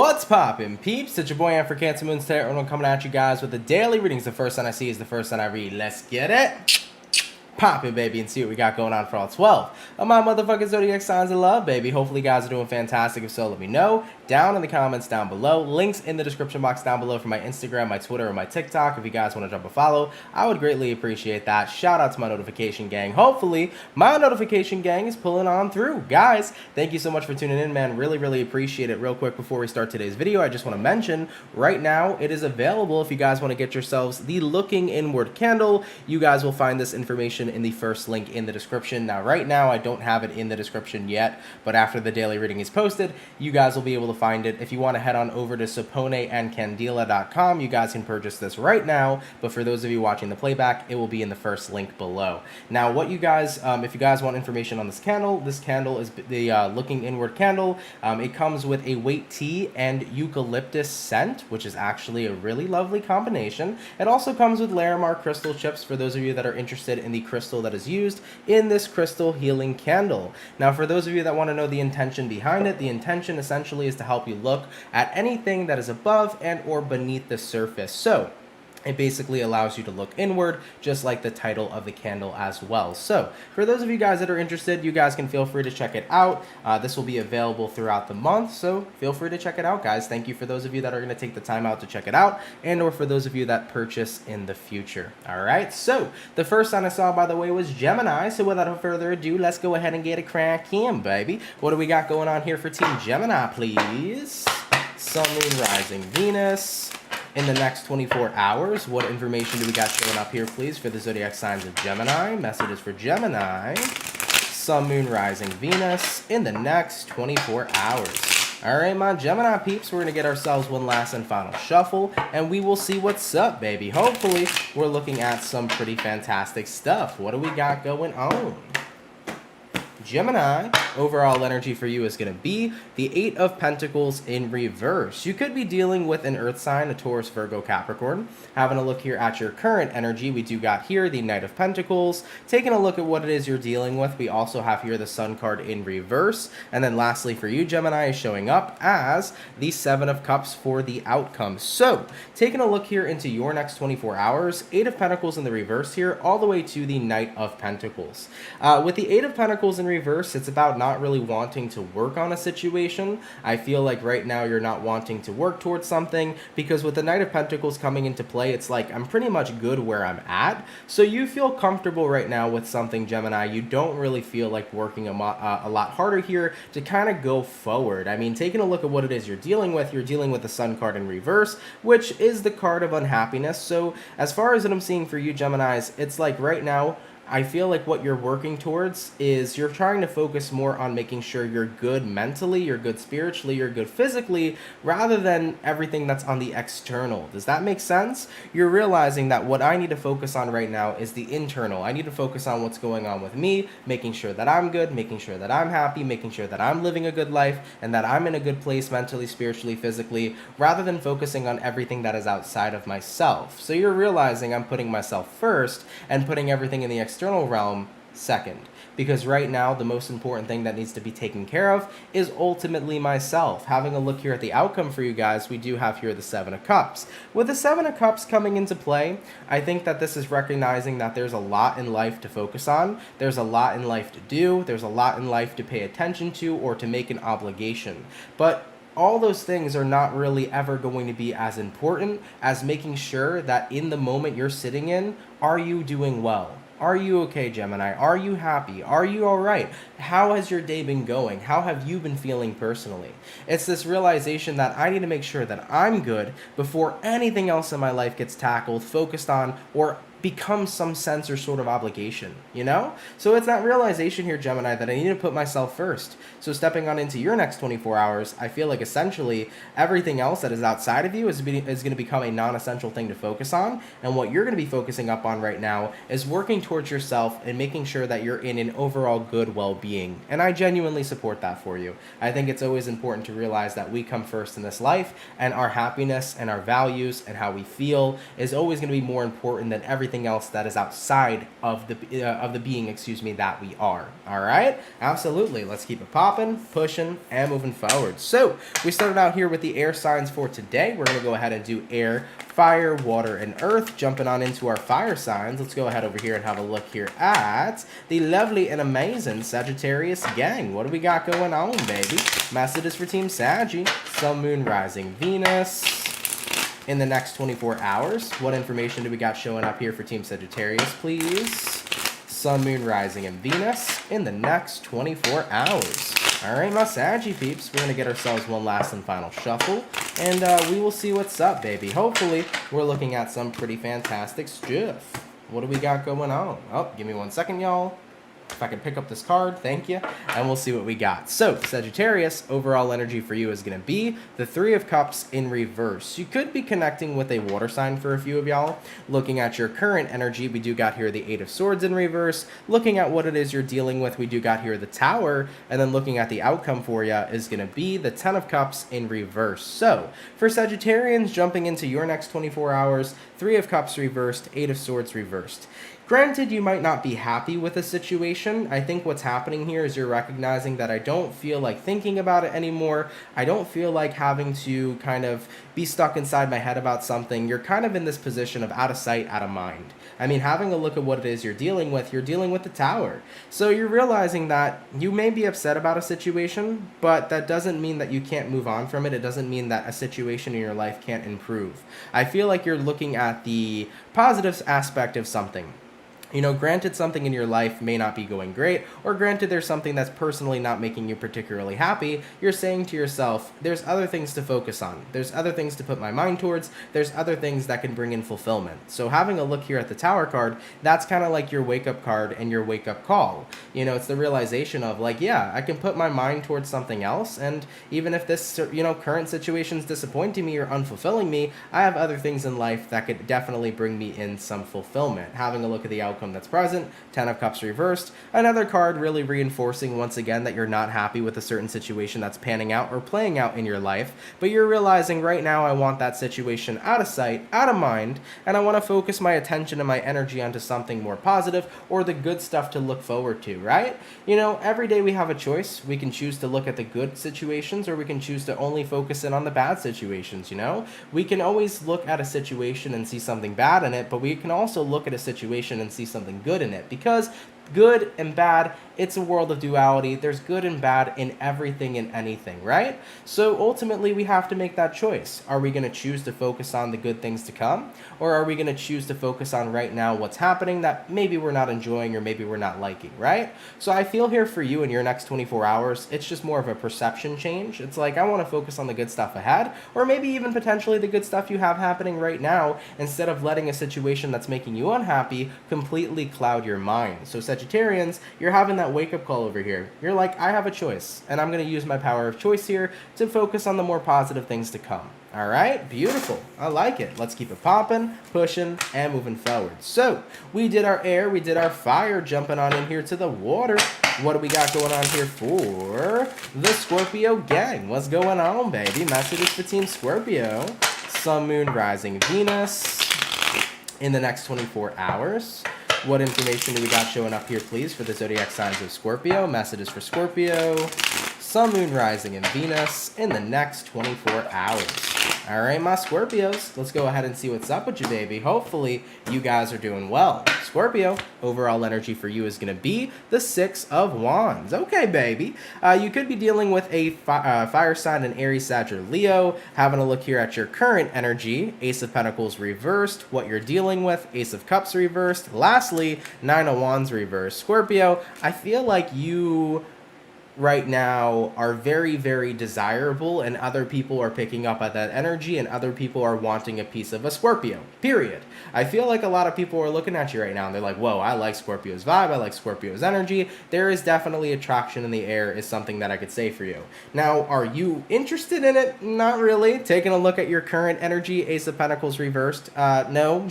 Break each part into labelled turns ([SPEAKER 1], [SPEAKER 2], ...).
[SPEAKER 1] What's poppin', peeps? It's your boy for CancerMoonsTarot, and I'm coming at you guys with the daily readings. The first sign I see is the first sign I read. Let's get it poppin', baby, and see what we got going on for all 12 of my motherfucking zodiac signs of love, baby. Hopefully you guys are doing fantastic. If so, let me know down in the comments down below. Links in the description box down below for my Instagram, my Twitter, or my TikTok. If you guys want to drop a follow, I would greatly appreciate that. Shout out to my notification gang. Hopefully my notification gang is pulling on through. Guys, thank you so much for tuning in, man. Really appreciate it. Real quick before we start today's video, I just want to mention right now it is available if you guys want to get yourselves the Looking Inward candle. You guys will find this information in the first link in the description. Now right now I don't have it in the description yet, but after the daily reading is posted, you guys will be able to find it. If you want to head on over to saponeandcandila.com, you guys can purchase this right now, but for those of you watching the playback, it will be in the first link below. Now what you guys, if you guys want information on this candle is the Looking Inward candle. It comes with a weight tea and eucalyptus scent, which is actually a really lovely combination. It also comes with Larimar crystal chips for those of you that are interested in the crystal that is used in this crystal healing candle. Now for those of you that want to know the intention behind it, the intention essentially is to help you look at anything that is above and or beneath the surface. So it basically allows you to look inward, just like the title of the candle as well. So for those of you guys that are interested, you guys can feel free to check it out. This will be available throughout the month, so feel free to check it out, guys. Thank you for those of you that are going to take the time out to check it out, and or for those of you that purchase in the future. All right, so the first sign I saw, by the way, was Gemini. So without further ado, let's go ahead and get a crack in, baby. What do we got going on here for Team Gemini, please? Sun, Moon, Rising, Venus. In the next 24 hours, what information do we got showing up here, please, for the zodiac signs of Gemini? Messages for Gemini, Sun, Moon, Rising, Venus in the next 24 hours. All right, my Gemini peeps, we're going to get ourselves one last and final shuffle, and we will see what's up, baby. Hopefully, we're looking at some pretty fantastic stuff. What do we got going on? Gemini, overall energy for you is going to be the Eight of Pentacles in reverse. You could be dealing with an earth sign, a Taurus, Virgo, Capricorn. Having a look here at your current energy, we do got here the Knight of Pentacles. Taking a look at what it is you're dealing with, we also have here the Sun card in reverse. And then lastly for you, Gemini, is showing up as the Seven of Cups for the outcome. So, taking a look here into your next 24 hours, Eight of Pentacles in the reverse here, all the way to the Knight of Pentacles. With the Eight of Pentacles in reverse, it's about not really wanting to work on a situation. I feel like right now you're not wanting to work towards something because with the Knight of Pentacles coming into play, it's like I'm pretty much good where I'm at. So you feel comfortable right now with something, Gemini. You don't really feel like working a lot harder here to kind of go forward. I mean, taking a look at what it is you're dealing with the Sun card in reverse, which is the card of unhappiness. So as far as what I'm seeing for you, Geminis, it's like right now, I feel like what you're working towards is you're trying to focus more on making sure you're good mentally, you're good spiritually, you're good physically, rather than everything that's on the external. Does that make sense? You're realizing that what I need to focus on right now is the internal. I need to focus on what's going on with me, making sure that I'm good, making sure that I'm happy, making sure that I'm living a good life, and that I'm in a good place mentally, spiritually, physically, rather than focusing on everything that is outside of myself. So you're realizing I'm putting myself first and putting everything in the external realm second, because right now the most important thing that needs to be taken care of is ultimately myself. Having a look here at the outcome for you guys, we do have here the Seven of Cups. With the Seven of Cups coming into play, I think that this is recognizing that there's a lot in life to focus on, there's a lot in life to do, there's a lot in life to pay attention to or to make an obligation. But all those things are not really ever going to be as important as making sure that in the moment you're sitting in, are you doing well? Are you okay, Gemini? Are you happy? Are you all right? How has your day been going? How have you been feeling personally? It's this realization that I need to make sure that I'm good before anything else in my life gets tackled, focused on, or becomes some sense or sort of obligation, you know? So it's that realization here, Gemini, that I need to put myself first. So stepping on into your next 24 hours, I feel like essentially everything else that is outside of you is going to become a non-essential thing to focus on. And what you're going to be focusing up on right now is working towards yourself and making sure that you're in an overall good well-being. And I genuinely support that for you. I think it's always important to realize that we come first in this life, and our happiness and our values and how we feel is always going to be more important than everything everything else that is outside of the being, excuse me, that we are. All right, absolutely. Let's keep it popping, pushing, and moving forward. So we started out here with the air signs for today. We're gonna go ahead and do air, fire, water, and earth. Jumping on into our fire signs, let's go ahead over here and have a look here at the lovely and amazing Sagittarius gang. What do we got going on, baby? Messages for Team Saggy. Sun, Moon, Rising, Venus in the next 24 hours. What information do we got showing up here for Team Sagittarius, please? Sun, Moon, Rising, and Venus in the next 24 hours. All right, my Saggy peeps, we're going to get ourselves one last and final shuffle, and we will see what's up, baby. Hopefully, we're looking at some pretty fantastic stuff. What do we got going on? Oh, give me 1 second, y'all. If I can pick up this card, thank you, and we'll see what we got. So, Sagittarius, overall energy for you is going to be the Three of Cups in reverse. You could be connecting with a water sign for a few of y'all. Looking at your current energy, we do got here the Eight of Swords in reverse. Looking at what it is you're dealing with, we do got here the Tower, and then looking at the outcome for you is going to be the Ten of Cups in reverse. So, for Sagittarians jumping into your next 24 hours, Three of Cups reversed, Eight of Swords reversed. Granted, you might not be happy with a situation. I think what's happening here is you're recognizing that I don't feel like thinking about it anymore. I don't feel like having to kind of be stuck inside my head about something. You're kind of in this position of out of sight, out of mind. I mean, having a look at what it is you're dealing with the Tower. So you're realizing that you may be upset about a situation, but that doesn't mean that you can't move on from it. It doesn't mean that a situation in your life can't improve. I feel like you're looking at the positive aspect of something. You know, granted something in your life may not be going great, or granted there's something that's personally not making you particularly happy, you're saying to yourself, there's other things to focus on. There's other things to put my mind towards. There's other things that can bring in fulfillment. So having a look here at the Tower card, that's kind of like your wake-up card and your wake-up call. You know, it's the realization of like, yeah, I can put my mind towards something else, and even if this, you know, current situation's disappointing me or unfulfilling me, I have other things in life that could definitely bring me in some fulfillment. Having a look at the outcome that's present, Ten of Cups reversed, another card really reinforcing once again that you're not happy with a certain situation that's panning out or playing out in your life, but you're realizing right now I want that situation out of sight, out of mind, and I want to focus my attention and my energy onto something more positive or the good stuff to look forward to, right? You know, every day we have a choice. We can choose to look at the good situations, or we can choose to only focus in on the bad situations, you know? We can always look at a situation and see something bad in it, but we can also look at a situation and see something good in it, because good and bad, it's a world of duality. There's good and bad in everything and anything, right? So ultimately we have to make that choice. Are we going to choose to focus on the good things to come, or are we going to choose to focus on right now what's happening that maybe we're not enjoying or maybe we're not liking, right? So I feel here for you in your next 24 hours, it's just more of a perception change. It's like I want to focus on the good stuff ahead, or maybe even potentially the good stuff you have happening right now, instead of letting a situation that's making you unhappy completely cloud your mind. So Sagittarians, you're having that wake-up call over here. You're like, I have a choice, and I'm going to use my power of choice here to focus on the more positive things to come. All right, beautiful. I like it. Let's keep it popping, pushing, and moving forward. So we did our air, we did our fire, jumping on in here to the water. What do we got going on here for the Scorpio gang? What's going on, baby? Messages for Team Scorpio. Sun, Moon, Rising, Venus in the next 24 hours. What information do we got showing up here, please, for the zodiac signs of Scorpio? Messages for Scorpio, Sun, Moon, Rising, and Venus in the next 24 hours. All right, my Scorpios, let's go ahead and see what's up with you, baby. Hopefully, you guys are doing well. Scorpio, overall energy for you is going to be the Six of Wands. Okay, baby. You could be dealing with a fire sign, an Aries, Sag, or Leo. Having a look here at your current energy, Ace of Pentacles reversed. What you're dealing with, Ace of Cups reversed. Lastly, Nine of Wands reversed. Scorpio, I feel like you right now are very, very desirable, and other people are picking up at that energy, and other people are wanting a piece of a Scorpio, period. I feel like a lot of people are looking at you right now and they're like, whoa, I like Scorpio's vibe, I like Scorpio's energy. There is definitely attraction in the air is something that I could say for you. Now, are you interested in it? Not really. Taking a look at your current energy, Ace of Pentacles reversed, no.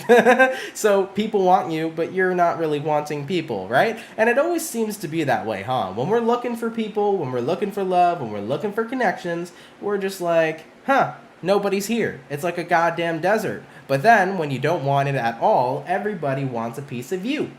[SPEAKER 1] So people want you, but you're not really wanting people, right? And it always seems to be that way, huh? When we're looking for people, when we're looking for love, when we're looking for connections, we're just like, huh, nobody's here. It's like a goddamn desert. But then when you don't want it at all, everybody wants a piece of you.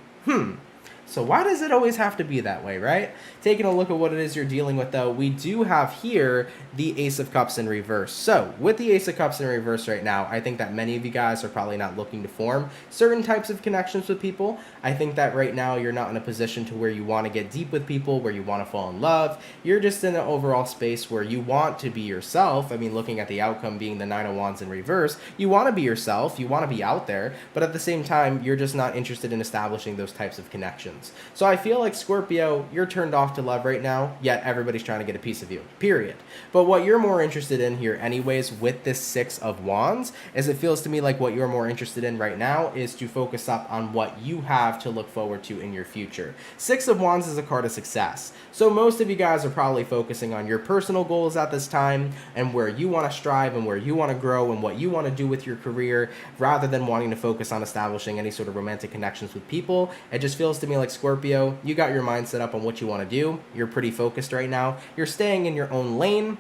[SPEAKER 1] So why does it always have to be that way, right? Taking a look at what it is you're dealing with, though, we do have here the Ace of Cups in reverse. So with the Ace of Cups in reverse right now, I think that many of you guys are probably not looking to form certain types of connections with people. I think that right now you're not in a position to where you want to get deep with people, where you want to fall in love. You're just in an overall space where you want to be yourself. I mean, looking at the outcome being the Nine of Wands in reverse, you want to be yourself, you want to be out there, but at the same time, you're just not interested in establishing those types of connections. So I feel like Scorpio, you're turned off to love right now, yet everybody's trying to get a piece of you, period. But what you're more interested in here anyways with this Six of Wands is it feels to me like what you're more interested in right now is to focus up on what you have to look forward to in your future. Six of Wands is a card of success. So most of you guys are probably focusing on your personal goals at this time and where you want to strive and where you want to grow and what you want to do with your career rather than wanting to focus on establishing any sort of romantic connections with people. It just feels to me like Scorpio, you got your mind set up on what you want to do. You're pretty focused right now. You're staying in your own lane.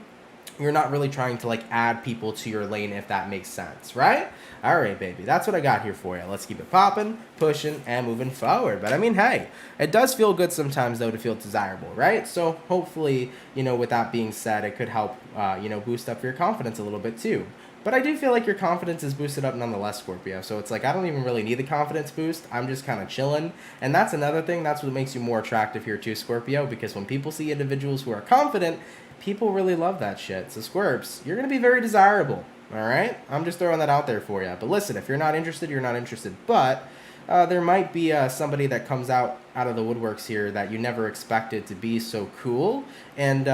[SPEAKER 1] You're not really trying to like add people to your lane, if that makes sense, right? All right, baby, that's what I got here for you. Let's keep it popping, pushing, and moving forward. But I mean, hey, it does feel good sometimes though to feel desirable, right? So hopefully, with that being said, it could help, boost up your confidence a little bit too. But I do feel like your confidence is boosted up nonetheless, Scorpio. So it's like, I don't even really need the confidence boost. I'm just kind of chilling. And that's another thing. That's what makes you more attractive here too, Scorpio. Because when people see individuals who are confident, people really love that shit. So Scorps, you're going to be very desirable. All right? I'm just throwing that out there for you. But listen, if you're not interested, you're not interested. But there might be somebody that comes out of the woodworks here that you never expected to be so cool. And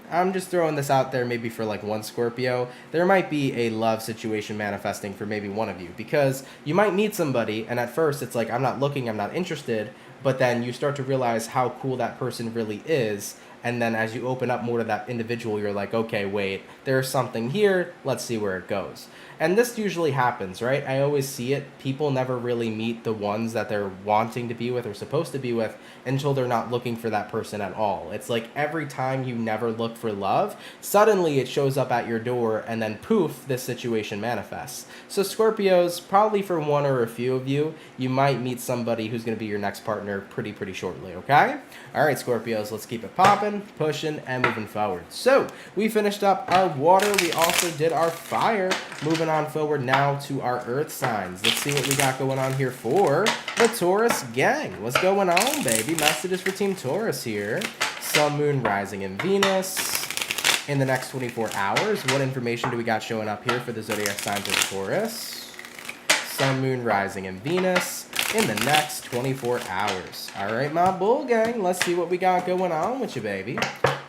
[SPEAKER 1] I'm just throwing this out there maybe for like one Scorpio. There might be a love situation manifesting for maybe one of you because you might meet somebody and at first it's like, I'm not looking, I'm not interested, but then you start to realize how cool that person really is. And then as you open up more to that individual, you're like, okay, wait, there's something here. Let's see where it goes. And this usually happens, right? I always see it. People never really meet the ones that they're wanting to be with or supposed to be with until they're not looking for that person at all. It's like every time you never look for love, suddenly it shows up at your door and then poof, this situation manifests. So Scorpios, probably for one or a few of you, you might meet somebody who's going to be your next partner pretty shortly, okay? All right, Scorpios, let's keep it popping, pushing, and moving forward. So we finished up our water. We also did our fire. Moving on forward now to our earth signs. Let's see what we got going on here for the Taurus gang. What's going on, baby? Messages for Team Taurus here. Sun, Moon, Rising, and Venus in the next 24 hours. What information do we got showing up here for the zodiac signs of Taurus? Sun, Moon, Rising, and Venus in the next 24 hours. All right, my bull gang, let's see what we got going on with you, baby.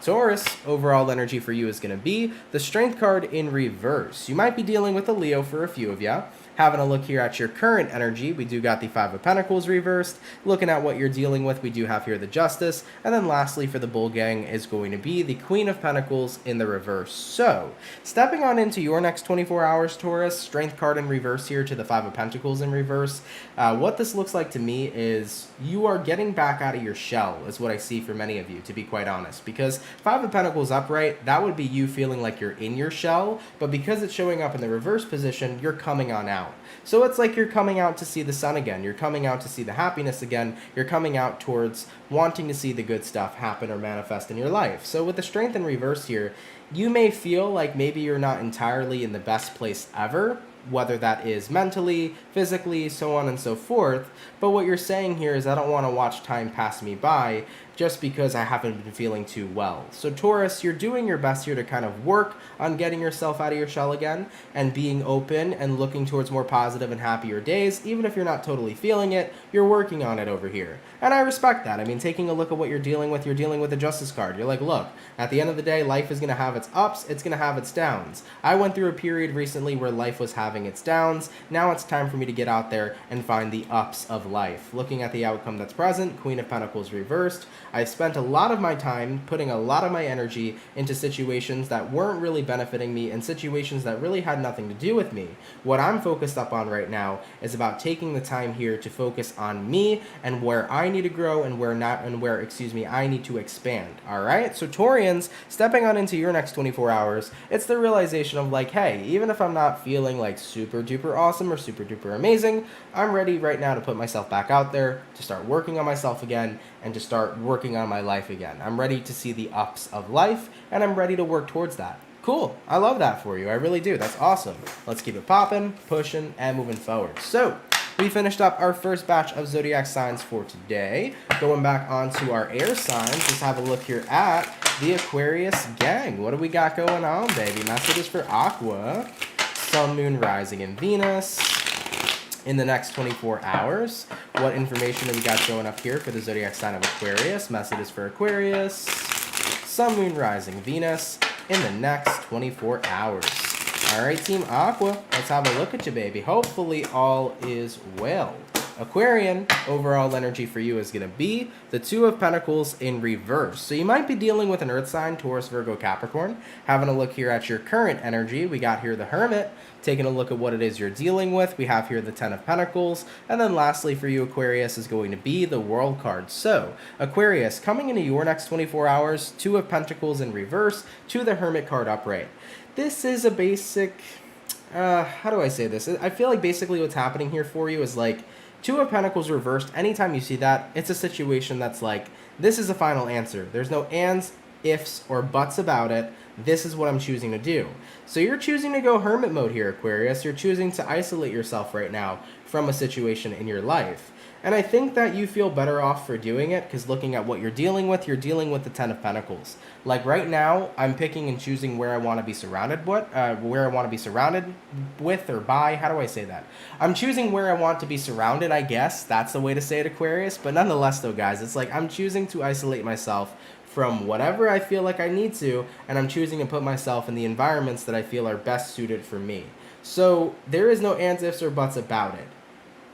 [SPEAKER 1] Taurus, overall energy for you is going to be the Strength card in reverse. You might be dealing with a Leo for a few of you. Having a look here at your current energy, we do got the Five of Pentacles reversed. Looking at what you're dealing with, we do have here the Justice. And then lastly for the Bull Gang is going to be the Queen of Pentacles in the reverse. So, stepping on into your next 24 hours, Taurus, Strength card in reverse here to the Five of Pentacles in reverse. What this looks like to me is you are getting back out of your shell is what I see for many of you, to be quite honest. Because Five of Pentacles upright, that would be you feeling like you're in your shell. But because it's showing up in the reverse position, you're coming on out. So it's like you're coming out to see the sun again. You're coming out to see the happiness again. You're coming out towards wanting to see the good stuff happen or manifest in your life. So with the Strength in reverse here, you may feel like maybe you're not entirely in the best place ever, whether that is mentally, physically, so on and so forth. But what you're saying here is I don't want to watch time pass me by just because I haven't been feeling too well. So Taurus, you're doing your best here to kind of work on getting yourself out of your shell again and being open and looking towards more positive and happier days. Even if you're not totally feeling it, you're working on it over here. And I respect that. I mean, taking a look at what you're dealing with the Justice card. You're like, look, at the end of the day, life is going to have its ups, it's going to have its downs. I went through a period recently where life was having its downs. Now it's time for me to get out there and find the ups of life. Looking at the outcome that's present, Queen of Pentacles reversed, I spent a lot of my time putting a lot of my energy into situations that weren't really benefiting me and situations that really had nothing to do with me. What I'm focused up on right now is about taking the time here to focus on me and where I need to grow and where I need to expand. All right? So Taurians, stepping on into your next 24 hours, it's the realization of like, hey, even if I'm not feeling like super duper awesome or super duper amazing, I'm ready right now to put myself back out there, to start working on myself again, and to start working on my life again. I'm ready to see the ups of life, and I'm ready to work towards that. Cool. I love that for you. I really do. That's awesome. Let's keep it popping, pushing, and moving forward. So, we finished up our first batch of zodiac signs for today. Going back onto our air signs, let's have a look here at the Aquarius gang. What do we got going on, baby? Messages for Aqua, Sun, Moon, Rising, and Venus in the next 24 hours. What information do we got showing up here for the zodiac sign of Aquarius? Messages for Aquarius, Sun, Moon, Rising, Venus in the next 24 hours. All right, Team Aqua, let's have a look at you, baby. Hopefully all is well. Aquarian, overall energy for you is going to be the Two of Pentacles in reverse. So you might be dealing with an earth sign, Taurus, Virgo, Capricorn. Having a look here at your current energy, we got here the Hermit. Taking a look at what it is you're dealing with, we have here the Ten of Pentacles. And then lastly for you, Aquarius, is going to be the World card. So, Aquarius, coming into your next 24 hours, Two of Pentacles in reverse to the Hermit card upright. This is a basic, how do I say this? I feel like basically what's happening here for you is like, Two of Pentacles reversed, anytime you see that, it's a situation that's like, this is a final answer. There's no ands, ifs, or buts about it. This is what I'm choosing to do. So you're choosing to go hermit mode here, Aquarius. You're choosing to isolate yourself right now from a situation in your life. And I think that you feel better off for doing it because looking at what you're dealing with the Ten of Pentacles. Like right now, I'm picking and choosing where I want to be surrounded with or by. How do I say that? I'm choosing where I want to be surrounded, I guess. That's the way to say it, Aquarius. But nonetheless, though, guys, it's like I'm choosing to isolate myself from whatever I feel like I need to, and I'm choosing to put myself in the environments that I feel are best suited for me. So there is no ands, ifs, or buts about it.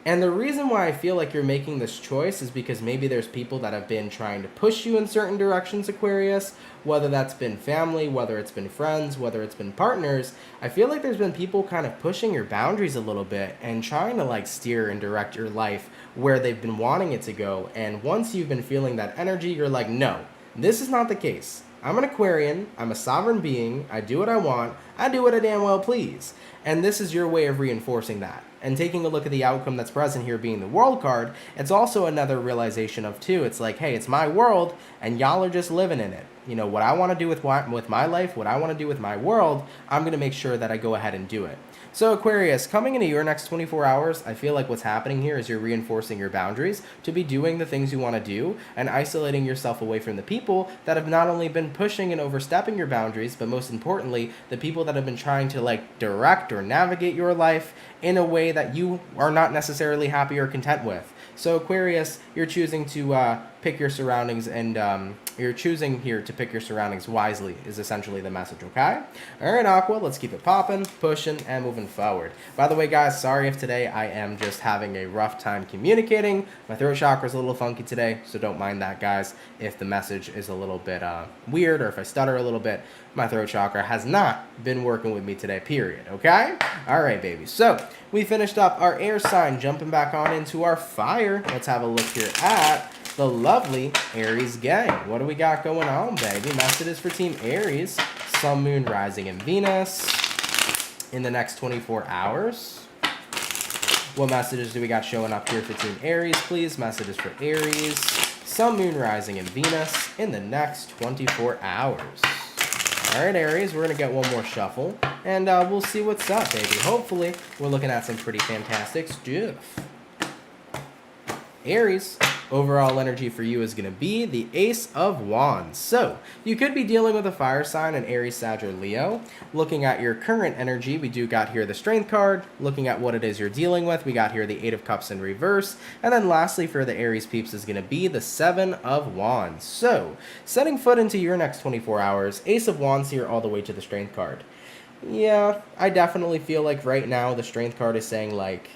[SPEAKER 1] And the reason why I feel like you're making this choice is because maybe there's people that have been trying to push you in certain directions, Aquarius, whether that's been family, whether it's been friends, whether it's been partners. I feel like there's been people kind of pushing your boundaries a little bit and trying to like steer and direct your life where they've been wanting it to go. And once you've been feeling that energy, you're like, no, this is not the case. I'm an Aquarian, I'm a sovereign being, I do what I want, I do what I damn well please. And this is your way of reinforcing that. And taking a look at the outcome that's present here being the World card, it's also another realization of too, it's like, hey, it's my world, and y'all are just living in it. You know, what I want to do with my life, what I want to do with my world, I'm going to make sure that I go ahead and do it. So Aquarius, coming into your next 24 hours, I feel like what's happening here is you're reinforcing your boundaries to be doing the things you want to do and isolating yourself away from the people that have not only been pushing and overstepping your boundaries, but most importantly, the people that have been trying to like direct or navigate your life in a way that you are not necessarily happy or content with. So Aquarius, you're choosing to pick your surroundings and you're choosing here to pick your surroundings wisely is essentially the message, okay? All right, Aqua, let's keep it popping, pushing, and moving forward. By the way, guys, sorry if today I am just having a rough time communicating. My throat chakra is a little funky today, so don't mind that, guys. If the message is a little bit weird or if I stutter a little bit, my throat chakra has not been working with me today, period, okay? All right, baby. So we finished up our air sign, jumping back on into our fire. Let's have a look here at the lovely Aries gang. What do we got going on, baby? Messages for Team Aries, Sun, Moon, Rising, and Venus in the next 24 hours. What messages do we got showing up here for Team Aries, please? Messages for Aries, Sun, Moon, Rising, and Venus in the next 24 hours. All right, Aries, we're going to get one more shuffle, and we'll see what's up, baby. Hopefully, we're looking at some pretty fantastic stuff. Aries, overall energy for you is going to be the Ace of Wands. So, you could be dealing with a fire sign, an Aries, Sag, or Leo. Looking at your current energy, we do got here the Strength card. Looking at what it is you're dealing with, we got here the Eight of Cups in reverse. And then lastly for the Aries peeps is going to be the Seven of Wands. So, setting foot into your next 24 hours, Ace of Wands here all the way to the Strength card. Yeah, I definitely feel like right now the Strength card is saying like,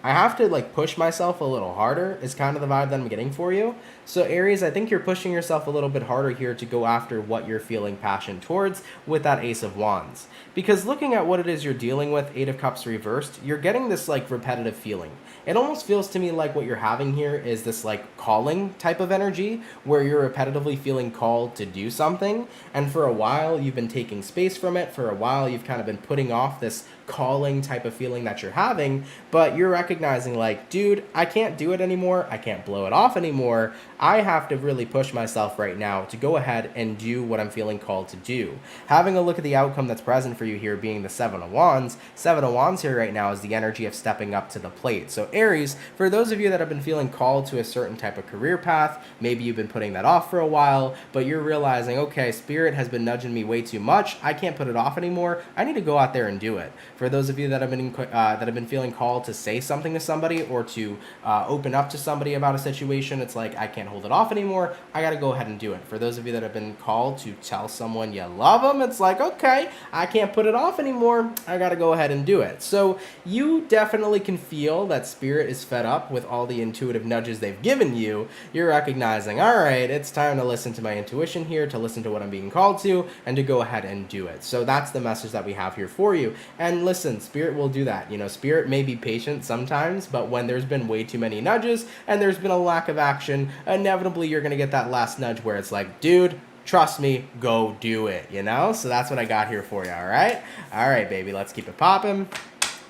[SPEAKER 1] I have to like push myself a little harder is kind of the vibe that I'm getting for you. So Aries, I think you're pushing yourself a little bit harder here to go after what you're feeling passion towards with that Ace of Wands. Because looking at what it is you're dealing with, Eight of Cups reversed, you're getting this like repetitive feeling. It almost feels to me like what you're having here is this like calling type of energy where you're repetitively feeling called to do something. And for a while, you've been taking space from it. For a while, you've kind of been putting off this calling type of feeling that you're having, but you're recognizing like, dude, I can't do it anymore. I can't blow it off anymore. I have to really push myself right now to go ahead and do what I'm feeling called to do. Having a look at the outcome that's present for you here being the Seven of Wands. Seven of Wands here right now is the energy of stepping up to the plate. So Aries, for those of you that have been feeling called to a certain type of career path, maybe you've been putting that off for a while, but you're realizing, okay, Spirit has been nudging me way too much. I can't put it off anymore. I need to go out there and do it. For those of you that have been feeling called to say something to somebody or to open up to somebody about a situation, it's like I can't hold it off anymore. I got to go ahead and do it. For those of you that have been called to tell someone you love them, it's like, okay, I can't put it off anymore. I got to go ahead and do it. So you definitely can feel that Spirit is fed up with all the intuitive nudges they've given you. You're recognizing, all right, it's time to listen to my intuition here, to listen to what I'm being called to, and to go ahead and do it. So that's the message that we have here for you. And listen, Spirit will do that. You know, Spirit may be patient sometimes, but when there's been way too many nudges and there's been a lack of action, inevitably you're going to get that last nudge where it's like, dude, trust me, go do it, you know? So that's what I got here for you, all right? All right, baby, let's keep it popping,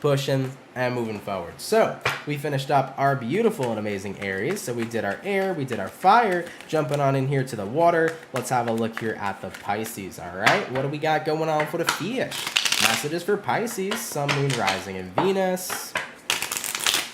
[SPEAKER 1] pushing, and moving forward. So we finished up our beautiful and amazing Aries. So we did our air, we did our fire, jumping on in here to the water. Let's have a look here at the Pisces, all right? What do we got going on for the fish? Messages for Pisces, Sun, Moon, Rising, and Venus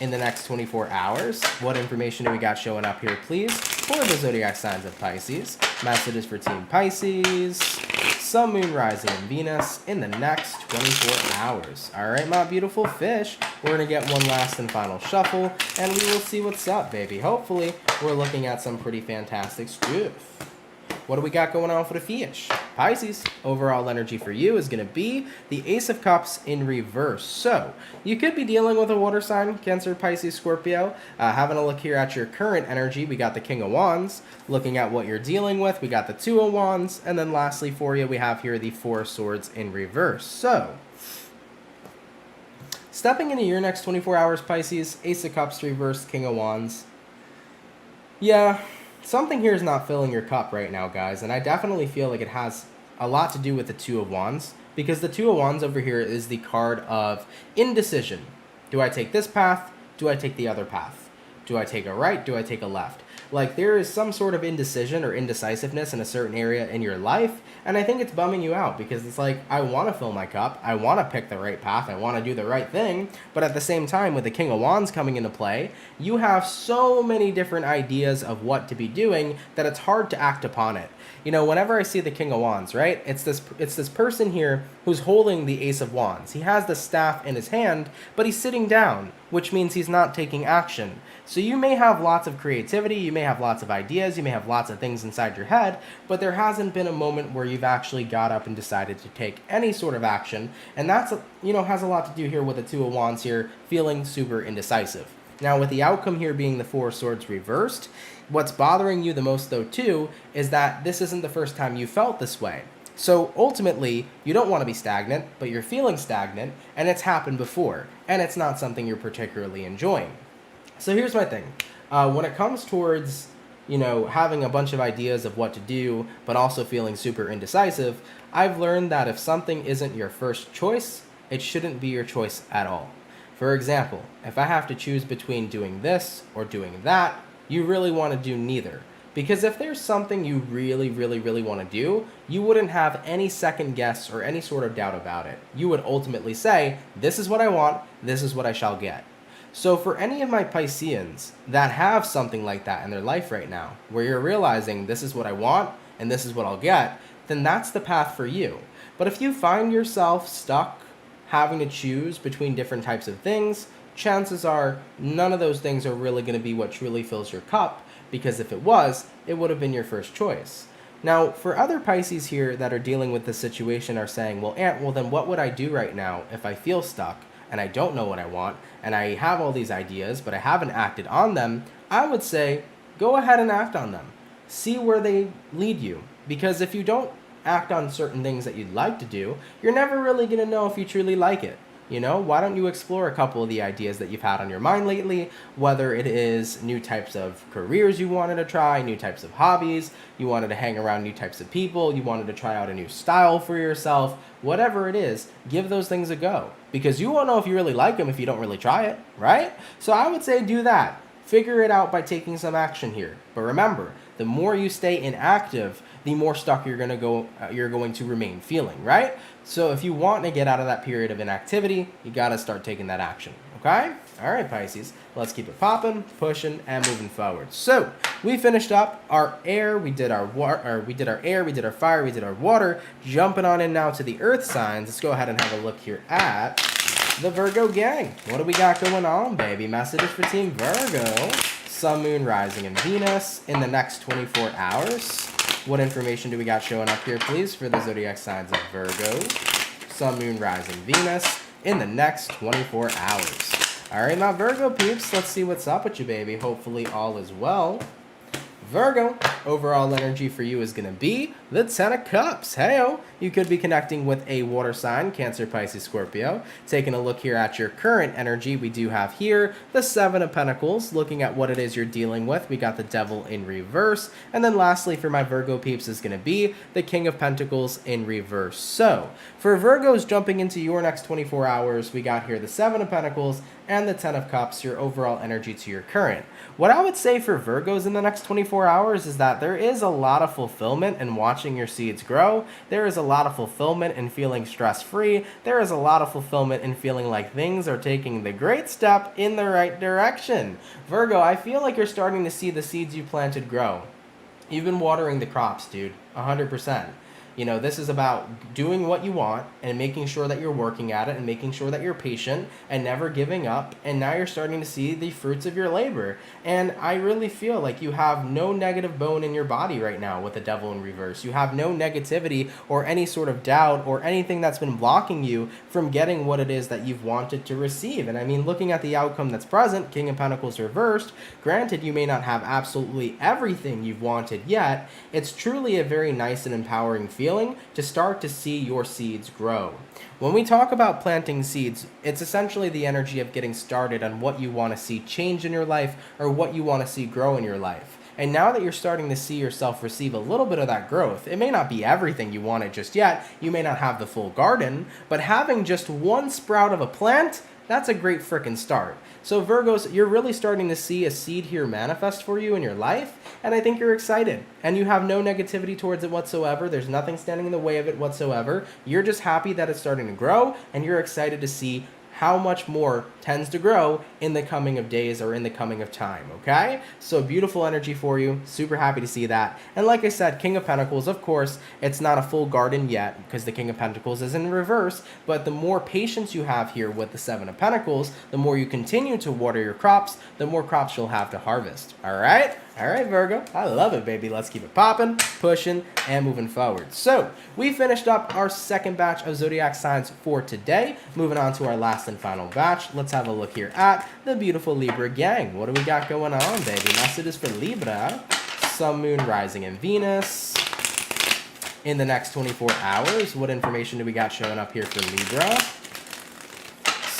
[SPEAKER 1] in the next 24 hours. What information do we got showing up here, please, for the zodiac signs of Pisces? Messages for Team Pisces, Sun, Moon, Rising, and Venus in the next 24 hours. All right, my beautiful fish. We're going to get one last and final shuffle, and we will see what's up, baby. Hopefully, we're looking at some pretty fantastic stuff. What do we got going on for the fish? Pisces, overall energy for you is going to be the Ace of Cups in reverse. So, you could be dealing with a water sign, Cancer, Pisces, Scorpio. Having a look here at your current energy, we got the King of Wands. Looking at what you're dealing with, we got the Two of Wands. And then lastly for you, we have here the Four of Swords in reverse. So, stepping into your next 24 hours, Pisces, Ace of Cups reverse, King of Wands. Yeah. Something here is not filling your cup right now, guys, and I definitely feel like it has a lot to do with the Two of Wands, because the Two of Wands over here is the card of indecision. Do I take this path? Do I take the other path? Do I take a right? Do I take a left? Like, there is some sort of indecision or indecisiveness in a certain area in your life, and I think it's bumming you out because it's like, I want to fill my cup, I want to pick the right path, I want to do the right thing, but at the same time, with the King of Wands coming into play, you have so many different ideas of what to be doing that it's hard to act upon it. You know, whenever I see the King of Wands, right, it's this person here who's holding the Ace of Wands. He has the staff in his hand, but he's sitting down, which means he's not taking action. So you may have lots of creativity, you may have lots of ideas, you may have lots of things inside your head, but there hasn't been a moment where you've actually got up and decided to take any sort of action, and that's, has a lot to do here with the Two of Wands here, feeling super indecisive. Now, with the outcome here being the Four of Swords reversed, what's bothering you the most, though, too, is that this isn't the first time you felt this way. So, ultimately, you don't want to be stagnant, but you're feeling stagnant, and it's happened before, and it's not something you're particularly enjoying. So, here's my thing. When it comes towards, having a bunch of ideas of what to do, but also feeling super indecisive, I've learned that if something isn't your first choice, it shouldn't be your choice at all. For example, if I have to choose between doing this or doing that, you really want to do neither. Because if there's something you really, really, really want to do, you wouldn't have any second guess or any sort of doubt about it. You would ultimately say, this is what I want, this is what I shall get. So for any of my Pisceans that have something like that in their life right now, where you're realizing this is what I want and this is what I'll get, then that's the path for you. But if you find yourself stuck having to choose between different types of things, chances are none of those things are really going to be what truly fills your cup, because if it was, it would have been your first choice. Now, for other Pisces here that are dealing with this situation are saying, well, Ant, then what would I do right now if I feel stuck? and I don't know what I want, and I have all these ideas, but I haven't acted on them, I would say go ahead and act on them. See where they lead you. Because if you don't act on certain things that you'd like to do, you're never really going to know if you truly like it. You know, why don't you explore a couple of the ideas that you've had on your mind lately, whether it is new types of careers you wanted to try, new types of hobbies, you wanted to hang around new types of people, you wanted to try out a new style for yourself, whatever it is, give those things a go. Because you won't know if you really like them if you don't really try it, right? So I would say do that. Figure it out by taking some action here. But remember, the more you stay inactive, the more stuck you're going to remain feeling, right? So if you want to get out of that period of inactivity, you got to start taking that action, okay? All right, Pisces, let's keep it popping, pushing, and moving forward. So we finished up our air, we did our we did our air, we did our fire, we did our water. Jumping on in now to the earth signs. Let's go ahead and have a look here at the Virgo gang. What do we got going on, baby? Messages for Team Virgo. Sun, Moon, Rising, and Venus in the next 24 hours. What information do we got showing up here, please, for the zodiac signs of Virgo, Sun, Moon, Rising, Venus in the next 24 hours? All right, my Virgo peeps, let's see what's up with you, baby. Hopefully all is well. Virgo, overall energy for you is going to be the Ten of Cups. Heyo, you could be connecting with a water sign, Cancer, Pisces, Scorpio. Taking a look here at your current energy, we do have here the Seven of Pentacles. Looking at what it is you're dealing with, we got the Devil in reverse. And then lastly, for my Virgo peeps, is going to be the King of Pentacles in reverse. So, for Virgos jumping into your next 24 hours, we got here the Seven of Pentacles and the Ten of Cups, your overall energy to your current. What I would say for Virgos in the next 24 hours is that there is a lot of fulfillment in watching your seeds grow. There is a lot of fulfillment in feeling stress-free. There is a lot of fulfillment in feeling like things are taking the great step in the right direction. Virgo, I feel like you're starting to see the seeds you planted grow. You've been watering the crops, dude, 100%. You know, this is about doing what you want and making sure that you're working at it and making sure that you're patient and never giving up. And now you're starting to see the fruits of your labor. And I really feel like you have no negative bone in your body right now with the Devil in reverse. You have no negativity or any sort of doubt or anything that's been blocking you from getting what it is that you've wanted to receive. And I mean, looking at the outcome that's present, King of Pentacles reversed, granted, you may not have absolutely everything you've wanted yet. It's truly a very nice and empowering feeling to start to see your seeds grow. When we talk about planting seeds, it's essentially the energy of getting started on what you want to see change in your life or what you want to see grow in your life. And now that you're starting to see yourself receive a little bit of that growth, it may not be everything you wanted just yet, you may not have the full garden, but having just one sprout of a plant, that's a great frickin' start. So Virgos, you're really starting to see a seed here manifest for you in your life, and I think you're excited. And you have no negativity towards it whatsoever. There's nothing standing in the way of it whatsoever. You're just happy that it's starting to grow, and you're excited to see how much more tends to grow in the coming of days or in the coming of time, okay? So beautiful energy for you. Super happy to see that. And like I said, King of Pentacles, of course, it's not a full garden yet because the King of Pentacles is in reverse, but the more patience you have here with the Seven of Pentacles, the more you continue to water your crops, the more crops you'll have to harvest, all right? All right, Virgo, I love it, baby. Let's keep it popping, pushing, and moving forward. So we finished up our second batch of zodiac signs for today. Moving on to our last and final batch. Let's have a look here at the beautiful Libra gang. What do we got going on, baby? Messages for Libra. Sun, Moon, Rising, and Venus in the next 24 hours. What information do we got showing up here for Libra?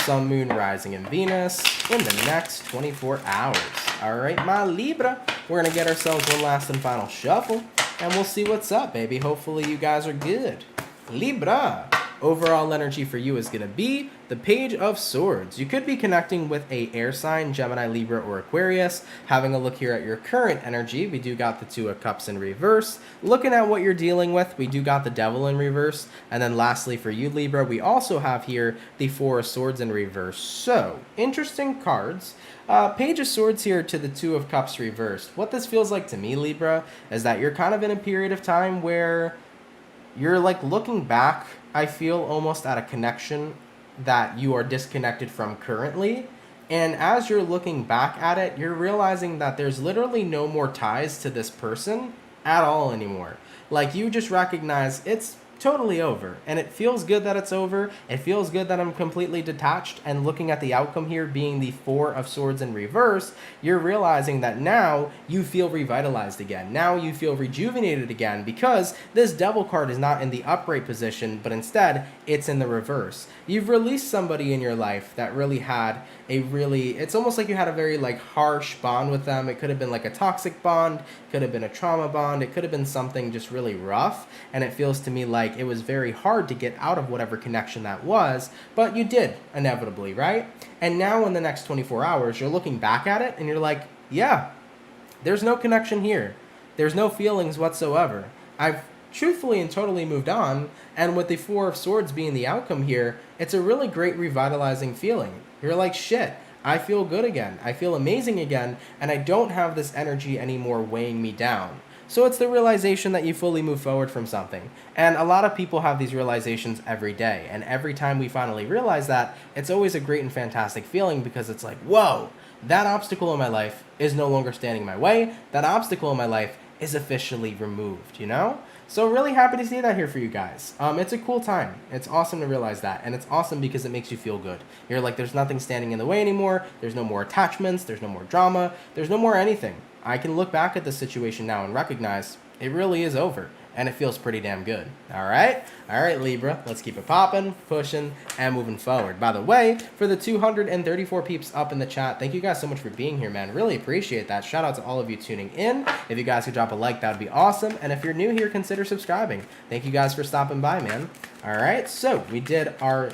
[SPEAKER 1] Sun, Moon, Rising, and Venus in the next 24 hours. All right, my Libra, we're going to get ourselves one last and final shuffle, and we'll see what's up, baby. Hopefully you guys are good. Libra, overall energy for you is going to be the Page of Swords. You could be connecting with a air sign, Gemini, Libra, or Aquarius. Having a look here at your current energy, we do got the Two of Cups in reverse. Looking at what you're dealing with, we do got the Devil in reverse. And then lastly for you, Libra, we also have here the Four of Swords in reverse. So, interesting cards. Page of Swords here to the Two of Cups reversed. What this feels like to me, Libra, is that you're kind of in a period of time where you're like looking back, I feel almost at a connection that you are disconnected from currently. And as you're looking back at it, you're realizing that there's literally no more ties to this person at all anymore. Like you just recognize it's totally over. And it feels good that it's over. It feels good that I'm completely detached. And looking at the outcome here being the Four of Swords in reverse, you're realizing that now you feel revitalized again. Now you feel rejuvenated again because this Devil card is not in the upright position, but instead it's in the reverse. You've released somebody in your life that really had it's almost like you had a very like harsh bond with them. It could have been like a toxic bond, could have been a trauma bond, it could have been something just really rough, and it feels to me like it was very hard to get out of whatever connection that was, but you did inevitably, right? And now in the next 24 hours, you're looking back at it and you're like, yeah, there's no connection here. There's no feelings whatsoever. I've truthfully and totally moved on, and with the Four of Swords being the outcome here, it's a really great revitalizing feeling. You're like, shit, I feel good again. I feel amazing again, and I don't have this energy anymore weighing me down. So it's the realization that you fully move forward from something. And a lot of people have these realizations every day, and every time we finally realize that, it's always a great and fantastic feeling because it's like, whoa, that obstacle in my life is no longer standing in my way. That obstacle in my life is officially removed, you know? So really happy to see that here for you guys. It's a cool time. It's awesome to realize that. And it's awesome because it makes you feel good. You're like, there's nothing standing in the way anymore. There's no more attachments. There's no more drama. There's no more anything. I can look back at this situation now and recognize it really is over. And it feels pretty damn good. All right, Libra, let's keep it popping, pushing, and moving forward. By the way, for the 234 peeps up in the chat, thank you guys so much for being here, man. Really appreciate that. Shout out to all of you tuning in. If you guys could drop a like, that would be awesome. And if you're new here, consider subscribing. Thank you guys for stopping by, man. All right, so we did our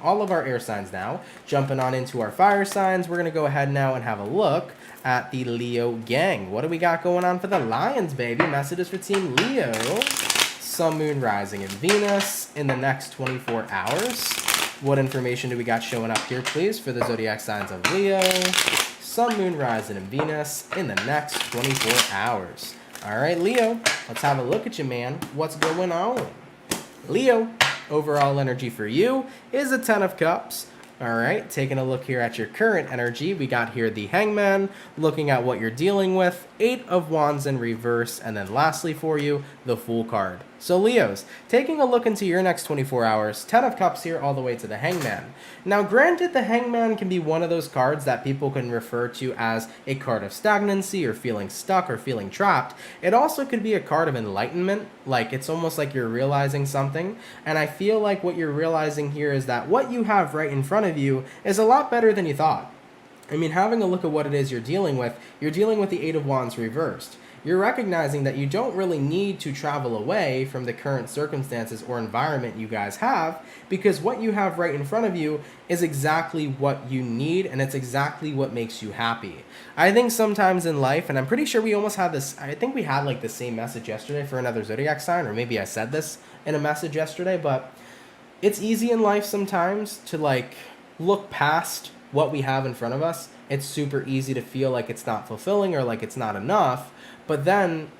[SPEAKER 1] all of our air signs now. Jumping on into our fire signs, we're going to go ahead now and have a look at the Leo gang. What do we got going on for the Lions, baby? Messages for Team Leo. Sun, Moon, Rising, and Venus in the next 24 hours. What information do we got showing up here, please, for the zodiac signs of Leo? Sun, Moon, Rising, and Venus in the next 24 hours. All right, Leo, let's have a look at you, man. What's going on? Leo, overall energy for you is a 10 of Cups. All right, taking a look here at your current energy, we got here the Hangman, looking at what you're dealing with, 8 of Wands in reverse, and then lastly for you, the Fool card. So Leos, taking a look into your next 24 hours, 10 of Cups here all the way to the Hangman. Now granted, the Hangman can be one of those cards that people can refer to as a card of stagnancy or feeling stuck or feeling trapped. It also could be a card of enlightenment, like it's almost like you're realizing something. And I feel like what you're realizing here is that what you have right in front of you is a lot better than you thought. I mean, having a look at what it is you're dealing with the 8 of Wands reversed. You're recognizing that you don't really need to travel away from the current circumstances or environment you guys have, because what you have right in front of you is exactly what you need, and it's exactly what makes you happy. I think sometimes in life, and I'm pretty sure we almost had this, I think we had like the same message yesterday for another zodiac sign, or maybe I said this in a message yesterday, but it's easy in life sometimes to like look past what we have in front of us. It's super easy to feel like it's not fulfilling or like it's not enough. But then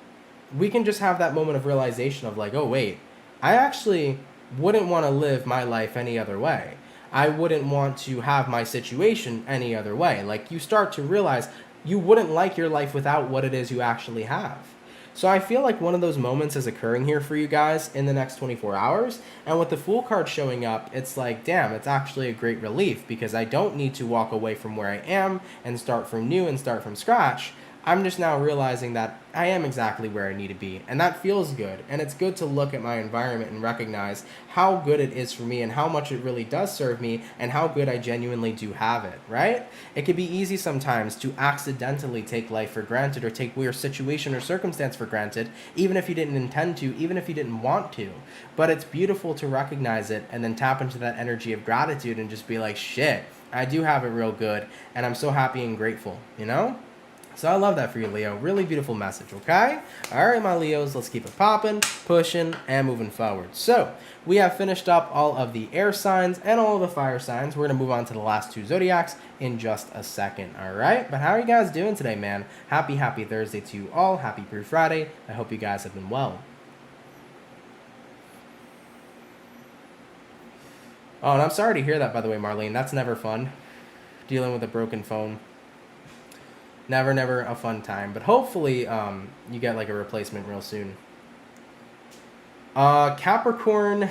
[SPEAKER 1] we can just have that moment of realization of like, oh, wait, I actually wouldn't want to live my life any other way. I wouldn't want to have my situation any other way. Like you start to realize you wouldn't like your life without what it is you actually have. So I feel like one of those moments is occurring here for you guys in the next 24 hours. And with the Fool card showing up, it's like, damn, it's actually a great relief because I don't need to walk away from where I am and start from new and start from scratch. I'm just now realizing that I am exactly where I need to be, and that feels good. And it's good to look at my environment and recognize how good it is for me and how much it really does serve me and how good I genuinely do have it, right? It can be easy sometimes to accidentally take life for granted or take your situation or circumstance for granted, even if you didn't intend to, even if you didn't want to. But it's beautiful to recognize it and then tap into that energy of gratitude and just be like, shit, I do have it real good, and I'm so happy and grateful, you know? So I love that for you, Leo. Really beautiful message, okay? All right, my Leos, let's keep it popping, pushing, and moving forward. So we have finished up all of the air signs and all of the fire signs. We're going to move on to the last two zodiacs in just a second, all right? But how are you guys doing today, man? Happy Thursday to you all. Happy Brew Friday. I hope you guys have been well. Oh, and I'm sorry to hear that, by the way, Marlene. That's never fun, dealing with a broken phone. Never a fun time, but hopefully you get like a replacement real soon. Capricorn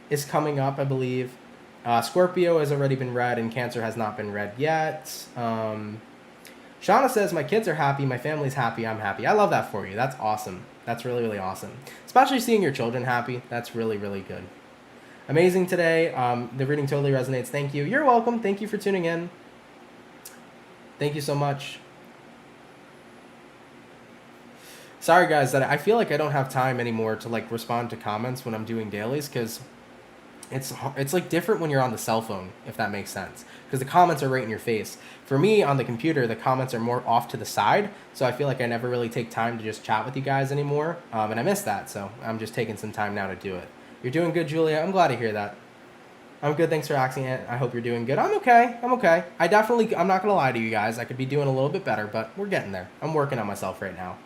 [SPEAKER 1] is coming up, I believe. Scorpio has already been read, and Cancer has not been read yet. Shauna says, my kids are happy, my family's happy, I'm happy. I love that for you. That's awesome. That's really, really awesome. Especially seeing your children happy. That's really, really good. Amazing today. The reading totally resonates. Thank you. You're welcome. Thank you for tuning in. Thank you so much. Sorry, guys, that I feel like I don't have time anymore to like respond to comments when I'm doing dailies, because it's like different when you're on the cell phone, if that makes sense, because the comments are right in your face. For me on the computer, the comments are more off to the side, so I feel like I never really take time to just chat with you guys anymore, and I miss that, so I'm just taking some time now to do it. You're doing good, Julia. I'm glad to hear that. I'm good. Thanks for asking it. I hope you're doing good. I'm okay. I'm not gonna lie to you guys. I could be doing a little bit better, but we're getting there. I'm working on myself right now.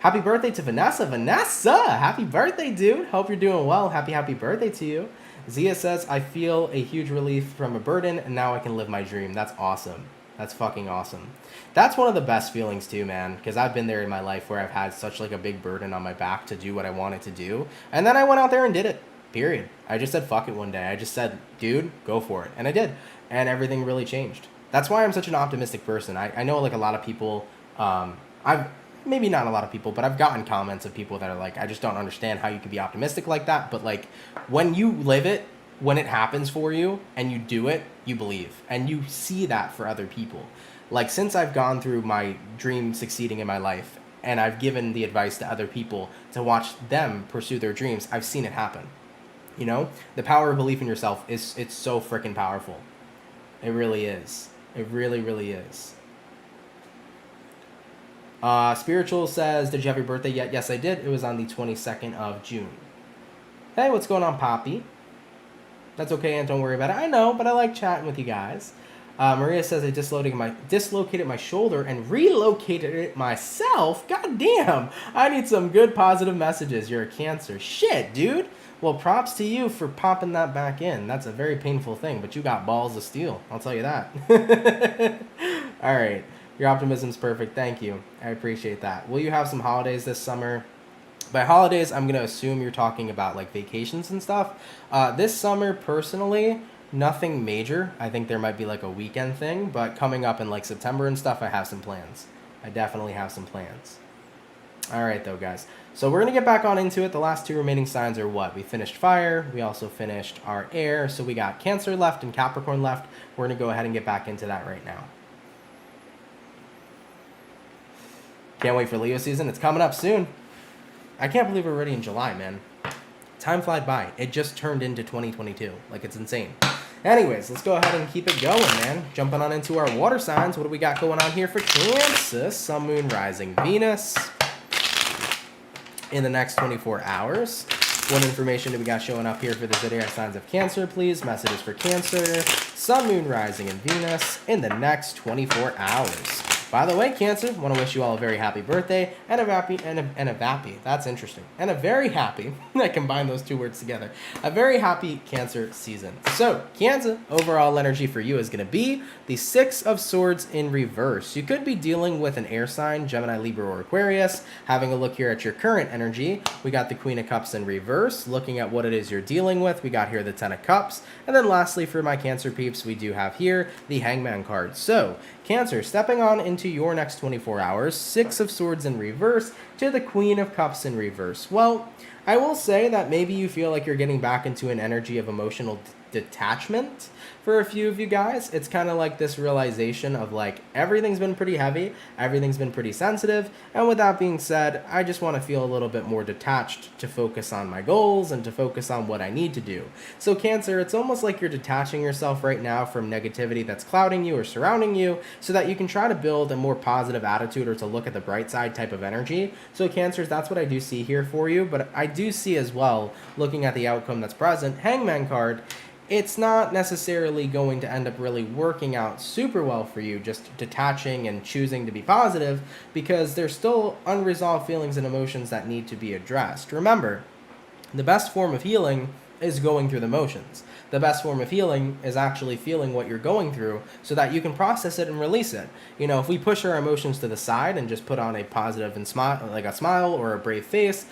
[SPEAKER 1] Happy birthday to Vanessa. Vanessa, happy birthday, dude. Hope you're doing well. Happy birthday to you. Zia says, I feel a huge relief from a burden, and now I can live my dream. That's awesome. That's fucking awesome. That's one of the best feelings too, man, because I've been there in my life where I've had such like a big burden on my back to do what I wanted to do, and then I went out there and did it. Period. I just said fuck it one day. I just said, dude, go for it. And I did. And everything really changed. That's why I'm such an optimistic person. I know like a lot of people, maybe not a lot of people, but I've gotten comments of people that are like, I just don't understand how you can be optimistic like that. But like when you live it, when it happens for you and you do it, you believe. And you see that for other people. Like since I've gone through my dream succeeding in my life and I've given the advice to other people to watch them pursue their dreams, I've seen it happen. You know, the power of belief in yourself it's so freaking powerful. It really is. It really, really is. Spiritual says, did you have your birthday yet? Yes, I did. It was on the 22nd of June. Hey, what's going on, Poppy? That's okay, Aunt. Don't worry about it. I know, but I like chatting with you guys. Maria says, I dislocated my shoulder and relocated it myself. God damn. I need some good positive messages. You're a Cancer. Shit, dude. Well, props to you for popping that back in. That's a very painful thing, but you got balls of steel. I'll tell you that. All right. Your optimism's perfect. Thank you. I appreciate that. Will you have some holidays this summer? By holidays, I'm going to assume you're talking about like vacations and stuff. This summer, personally, nothing major. I think there might be like a weekend thing, but coming up in like September and stuff, I have some plans. I definitely have some plans. All right, though, guys. So we're going to get back on into it. The last two remaining signs are what? We finished fire. We also finished our air. So we got Cancer left and Capricorn left. We're going to go ahead and get back into that right now. Can't wait for Leo season. It's coming up soon. I can't believe we're already in July, man. Time flies by. It just turned into 2022. Like, it's insane. Anyways, let's go ahead and keep it going, man. Jumping on into our water signs. What do we got going on here for Cancer? Sun, Moon, Rising, Venus. In the next 24 hours. What information do we got showing up here for the zodiac signs of Cancer, please? Messages for Cancer, Sun, Moon, Rising, and Venus in the next 24 hours. By the way, Cancer, want to wish you all a very happy birthday and a vappy. That's interesting. And a very happy, I combine those two words together, a very happy Cancer season. So, Cancer, overall energy for you is going to be the Six of Swords in reverse. You could be dealing with an air sign, Gemini, Libra, or Aquarius. Having a look here at your current energy, we got the Queen of Cups in reverse. Looking at what it is you're dealing with, we got here the Ten of Cups. And then lastly, for my Cancer peeps, we do have here the Hangman card. So, Cancer, stepping on into your next 24 hours, Six of Swords in reverse to the Queen of Cups in reverse. Well, I will say that maybe you feel like you're getting back into an energy of emotional detachment for a few of you guys. It's kind of like this realization of like everything's been pretty heavy, everything's been pretty sensitive, and with that being said, I just want to feel a little bit more detached to focus on my goals and to focus on what I need to do. So Cancer, it's almost like you're detaching yourself right now from negativity that's clouding you or surrounding you so that you can try to build a more positive attitude or to look at the bright side type of energy. So Cancers, that's what I do see here for you, but I do see as well, looking at the outcome that's present, Hangman card, it's not necessarily going to end up really working out super well for you, just detaching and choosing to be positive, because there's still unresolved feelings and emotions that need to be addressed. Remember, the best form of healing is going through the motions. The best form of healing is actually feeling what you're going through so that you can process it and release it. You know, if we push our emotions to the side and just put on a positive and smile, like a smile or a brave face,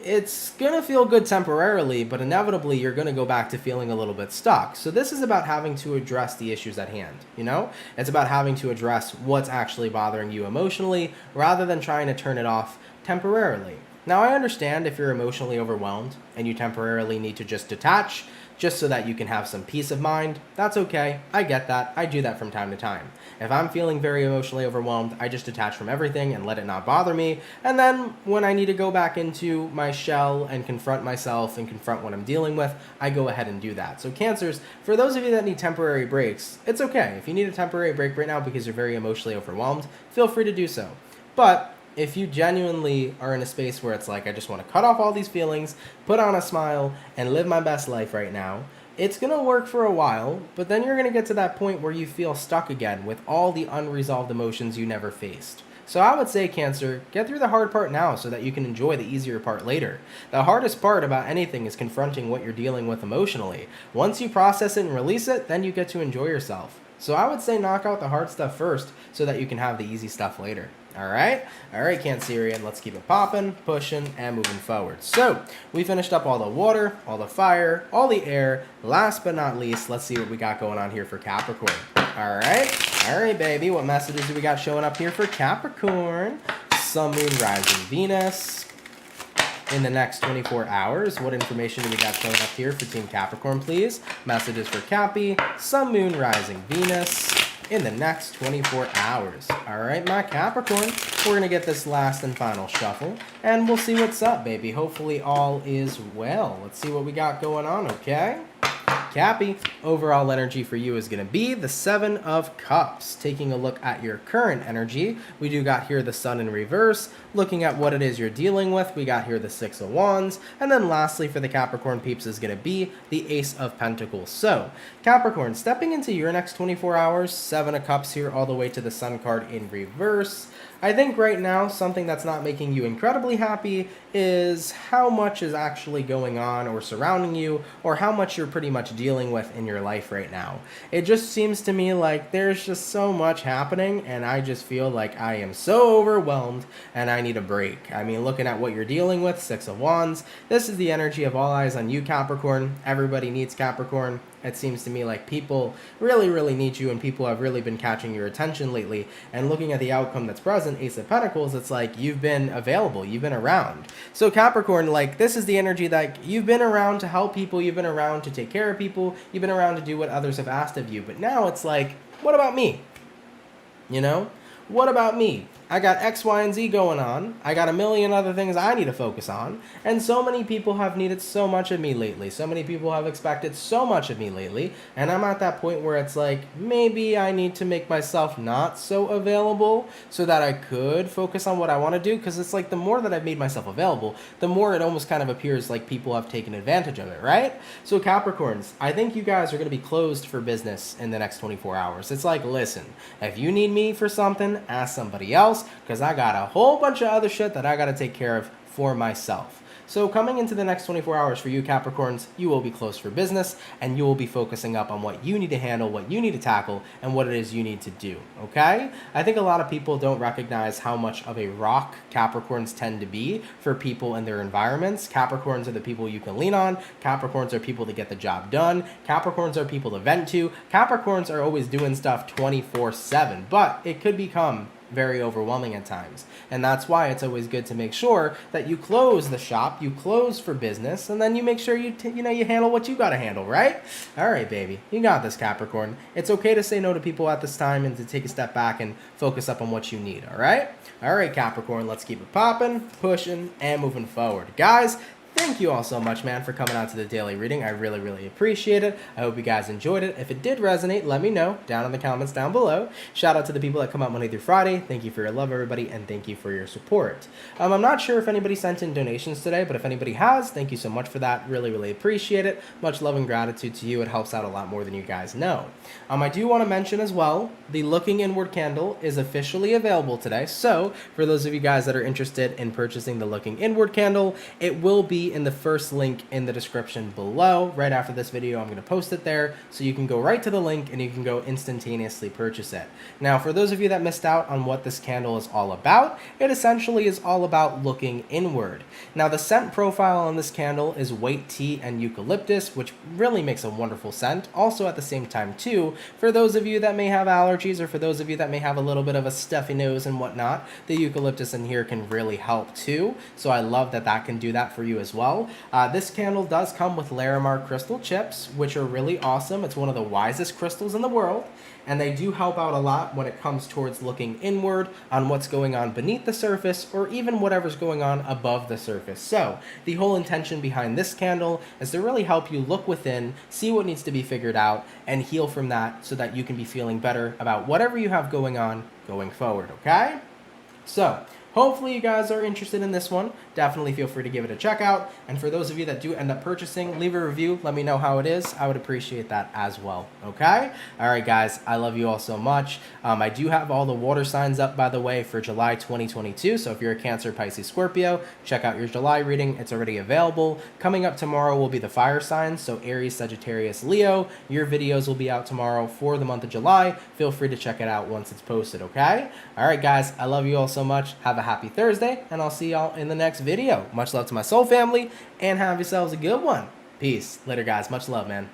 [SPEAKER 1] it's going to feel good temporarily, but inevitably you're going to go back to feeling a little bit stuck. So this is about having to address the issues at hand, you know? It's about having to address what's actually bothering you emotionally rather than trying to turn it off temporarily. Now, I understand if you're emotionally overwhelmed and you temporarily need to just detach just so that you can have some peace of mind. That's okay. I get that. I do that from time to time. If I'm feeling very emotionally overwhelmed, I just detach from everything and let it not bother me. And then when I need to go back into my shell and confront myself and confront what I'm dealing with, I go ahead and do that. So Cancers, for those of you that need temporary breaks, it's okay. If you need a temporary break right now because you're very emotionally overwhelmed, feel free to do so. But if you genuinely are in a space where it's like, I just want to cut off all these feelings, put on a smile, and live my best life right now, it's going to work for a while, but then you're going to get to that point where you feel stuck again with all the unresolved emotions you never faced. So I would say, Cancer, get through the hard part now so that you can enjoy the easier part later. The hardest part about anything is confronting what you're dealing with emotionally. Once you process it and release it, then you get to enjoy yourself. So I would say knock out the hard stuff first so that you can have the easy stuff later. All right, Cancerian, let's keep it popping, pushing, and moving forward. So we finished up all the water, all the fire, all the air. Last but not least, let's see what we got going on here for Capricorn. All right, baby, what messages do we got showing up here for Capricorn? Sun, Moon, Rising, Venus. In the next 24 hours, what information do we got showing up here for Team Capricorn, please? Messages for Cappy, Sun, Moon, Rising, Venus. In the next 24 hours. All right, my Capricorn, we're going to get this last and final shuffle, and we'll see what's up, baby. Hopefully all is well. Let's see what we got going on, okay? Cappy, overall energy for you is going to be the Seven of Cups. Taking a look at your current energy, we do got here the Sun in reverse. Looking at what it is you're dealing with, we got here the Six of Wands. And then lastly for the Capricorn peeps is going to be the Ace of Pentacles. So, Capricorn, stepping into your next 24 hours, Seven of Cups here all the way to the Sun card in reverse. I think right now something that's not making you incredibly happy is how much is actually going on or surrounding you, or how much you're pretty much dealing with in your life right now. It just seems to me like there's just so much happening, and I just feel like I am so overwhelmed and I need a break. I mean, looking at what you're dealing with, Six of Wands, this is the energy of all eyes on you, Capricorn. Everybody needs Capricorn. It seems to me like people really, really need you, and people have really been catching your attention lately. And looking at the outcome that's present, Ace of Pentacles, it's like you've been available, you've been around. So Capricorn, like, this is the energy that you've been around to help people, you've been around to take care of people, you've been around to do what others have asked of you. But now it's like, what about me? You know? What about me? I got X, Y, and Z going on. I got a million other things I need to focus on. And so many people have needed so much of me lately. So many people have expected so much of me lately. And I'm at that point where it's like, maybe I need to make myself not so available so that I could focus on what I want to do. Because it's like the more that I've made myself available, the more it almost kind of appears like people have taken advantage of it, right? So Capricorns, I think you guys are going to be closed for business in the next 24 hours. It's like, listen, if you need me for something, ask somebody else, because I got a whole bunch of other shit that I got to take care of for myself. So coming into the next 24 hours for you Capricorns, you will be closed for business, and you will be focusing up on what you need to handle, what you need to tackle, and what it is you need to do, okay? I think a lot of people don't recognize how much of a rock Capricorns tend to be for people in their environments. Capricorns are the people you can lean on. Capricorns are people to get the job done. Capricorns are people to vent to. Capricorns are always doing stuff 24/7, but it could become very overwhelming at times. And that's why it's always good to make sure that you close the shop, you close for business, and then you make sure you handle what you got to handle, right? All right, baby. You got this, Capricorn. It's okay to say no to people at this time and to take a step back and focus up on what you need, all right? All right, Capricorn, let's keep it popping, pushing, and moving forward. Guys, thank you all so much, man, for coming out to the daily reading. I really, really appreciate it. I hope you guys enjoyed it. If it did resonate, let me know down in the comments down below. Shout out to the people that come out Monday through Friday. Thank you for your love, everybody, and thank you for your support. I'm not sure if anybody sent in donations today, but if anybody has, thank you so much for that. Really, really appreciate it. Much love and gratitude to you. It helps out a lot more than you guys know. I do want to mention as well, the Looking Inward candle is officially available today. So for those of you guys that are interested in purchasing the Looking Inward candle, it will be be in the first link in the description below. Right after this video, I'm going to post it there, so you can go right to the link and you can go instantaneously purchase it. Now, for those of you that missed out on what this candle is all about, it essentially is all about looking inward. Now, the scent profile on this candle is white tea and eucalyptus, which really makes a wonderful scent. Also, at the same time too, for those of you that may have allergies, or for those of you that may have a little bit of a stuffy nose and whatnot, the eucalyptus in here can really help too. So I love that that can do that for you as well. This candle does come with Larimar crystal chips, which are really awesome. It's one of the wisest crystals in the world, and they do help out a lot when it comes towards looking inward on what's going on beneath the surface, or even whatever's going on above the surface. So the whole intention behind this candle is to really help you look within, see what needs to be figured out, and heal from that so that you can be feeling better about whatever you have going on going forward, okay? So hopefully you guys are interested in this one. Definitely feel free to give it a check out. And for those of you that do end up purchasing, leave a review. Let me know how it is. I would appreciate that as well. Okay? All right, guys. I love you all so much. I do have all the water signs up, by the way, for July 2022. So if you're a Cancer, Pisces, Scorpio, check out your July reading. It's already available. Coming up tomorrow will be the fire signs. So Aries, Sagittarius, Leo. Your videos will be out tomorrow for the month of July. Feel free to check it out once it's posted. Okay? All right, guys. I love you all so much. Have a happy Thursday, and I'll see y'all in the next video. Much love to my soul family, and have yourselves a good one. Peace. Later, guys. Much love, man.